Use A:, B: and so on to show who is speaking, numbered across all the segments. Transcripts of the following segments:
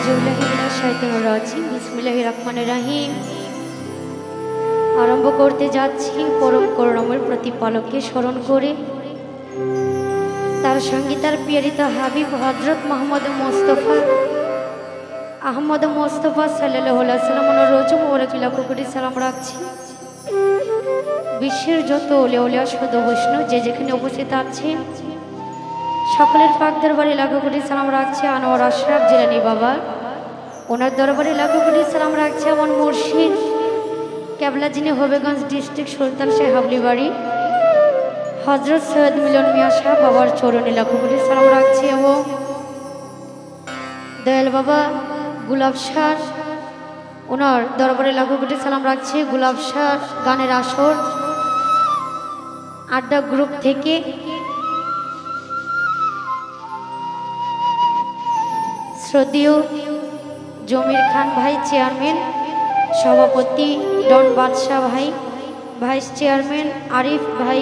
A: बिस्मिल्लाहिर्रहमानिर्रहीम आरम्भ करते जाच्छी परम करुणामय प्रतिपालकके स्मरण करे तार संगे तार प्रियरित हाबिब हजरत मोहम्मद मुस्तफा आहमद मुस्तफा सल्लल्लाहु अलैहि वसल्लम रोज मोबारक लाखो कोटी सालाम राखছি বিশ্বের যত ওলিয়া ওলিয়া সাধু বৈষ্ণব যে যেখানে উপস্থিত আছেন সকলের পাক দরবারে লাখো কোটি সালাম রাখছি আনোয়ার আশরাফ জিলানী বাবা ওনার দরবারে লাখো কোটি সালাম রাখছি আমার মুর্শিদ কেবলা যিনি হবিগঞ্জ ডিস্ট্রিক্ট সুলতান শাহ হাবলি বাড়ি হযরত সৈয়দ মিলন মিয়া শাহ বাবার চরণে লাখো কোটি সালাম রাখছি এবং দয়াল বাবা গুলাব শাহ ওনার দরবারে লাখো কোটি সালাম রাখছি গুলাব শাহ গানের আসর আড্ডা গ্রুপ থেকে শ্রদ্ধেয় জমির খান ভাই চেয়ারম্যান সভাপতি ডন বাদশাহ ভাই ভাইস চেয়ারম্যান আরিফ ভাই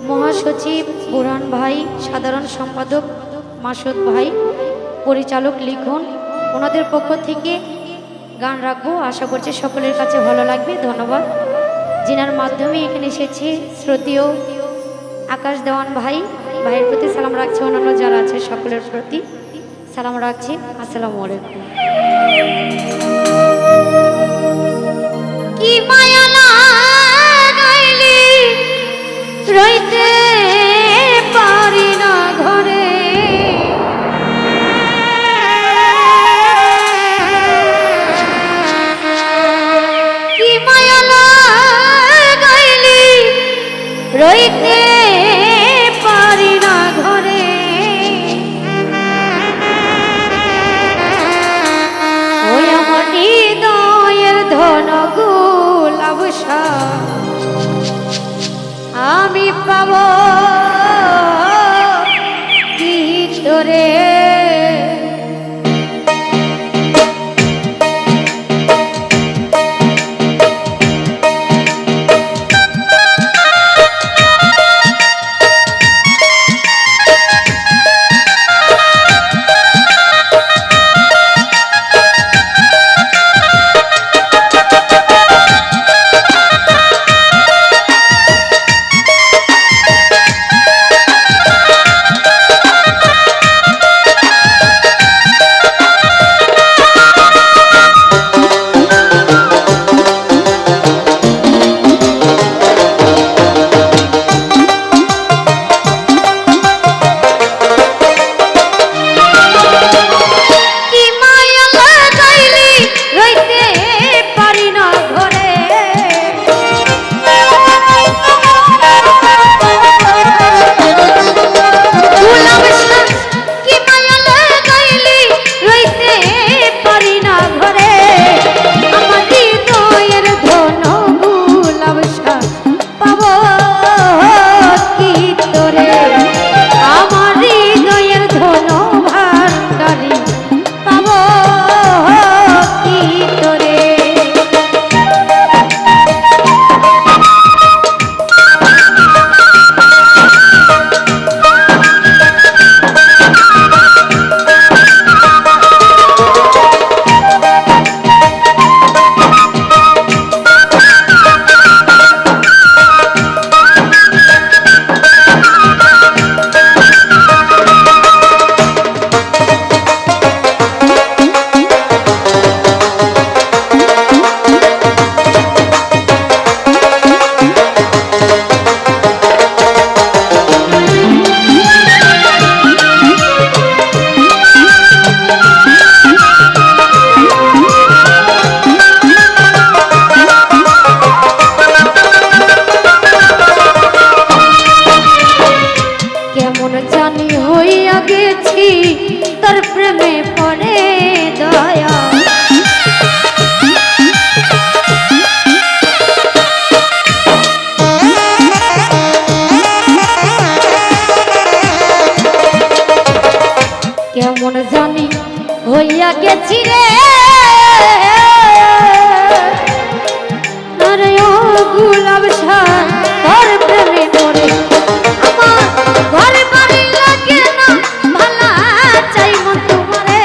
A: মহাসচিব বুরহান ভাই সাধারণ সম্পাদক মাসুদ ভাই পরিচালক লিখন ওনাদের পক্ষ থেকে গান রাখবো আশা করছি সকলের কাছে ভালো লাগবে ধন্যবাদ जिनार माध्यमे एखाने एसेছি শ্রদ্ধেয় आकाश देवान भाई भाइয়ের प्रति सालाम রাখছি অন্যান্য যারা আছে সকলের প্রতি সালাম রাখছি আসসালামু আলাইকুম কি মায়া লাগাইলি রইতে পারি না ঘরে কি মায়া রইতে পারি না ঘরে ওই আমার হৃদয়ের ধন গোলাপ আমি পাব কি তোরে হইয়া গেছি রে আরে ও গুলাব শাহ তোর প্রেমে পড়ে আমার ঘরে বাড়ি লাগে না ভালা চাই মন তোমারে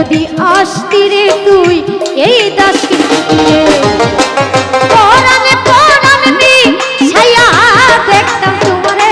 A: যদি আসতি রে তুই এই দাসী পরাণে পরাণ ছায়া দেখতাম তোমারে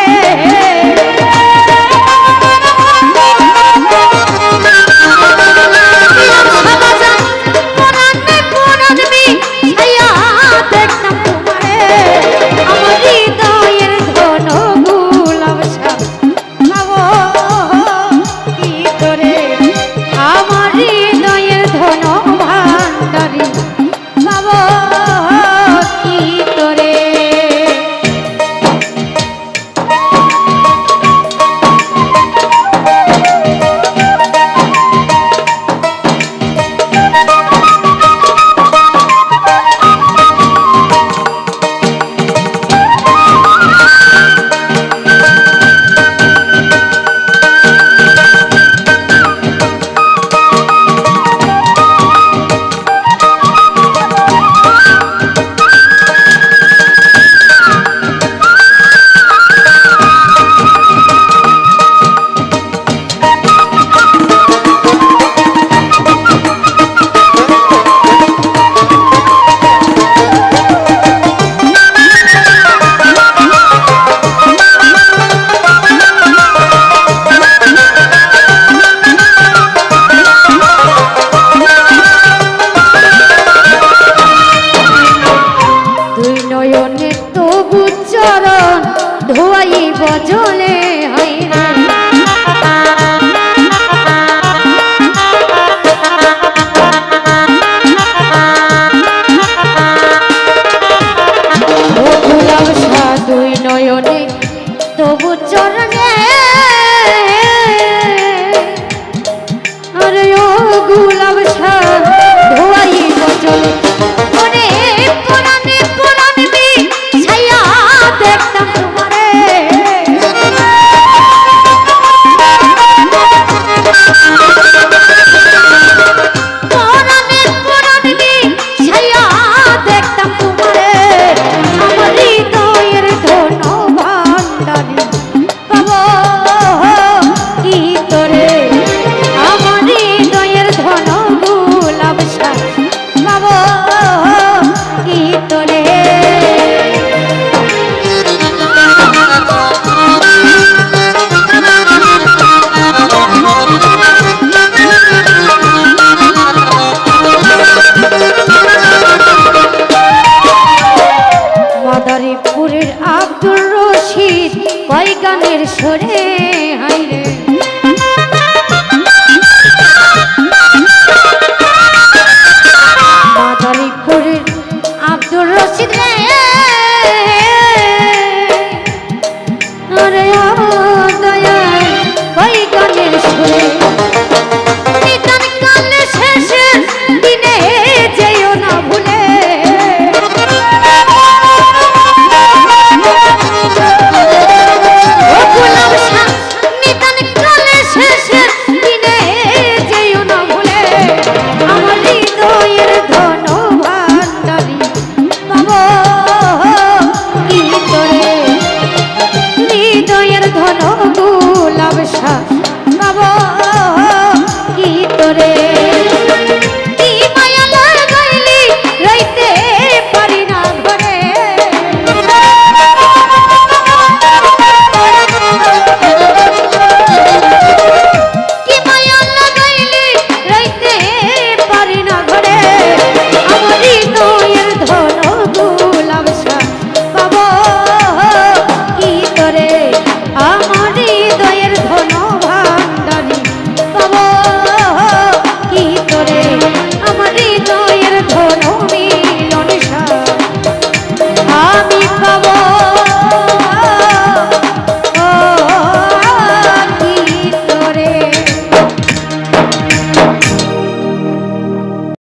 A: বজলে হইরে গোলাপ দুই নয়নে তবু চরণে আরে ও গোলাপ ধোয়াই বজলে মনে পুরানে পুরানে ছায়া দেখতাম আব্দুর রশিদ কয় গানের সুরে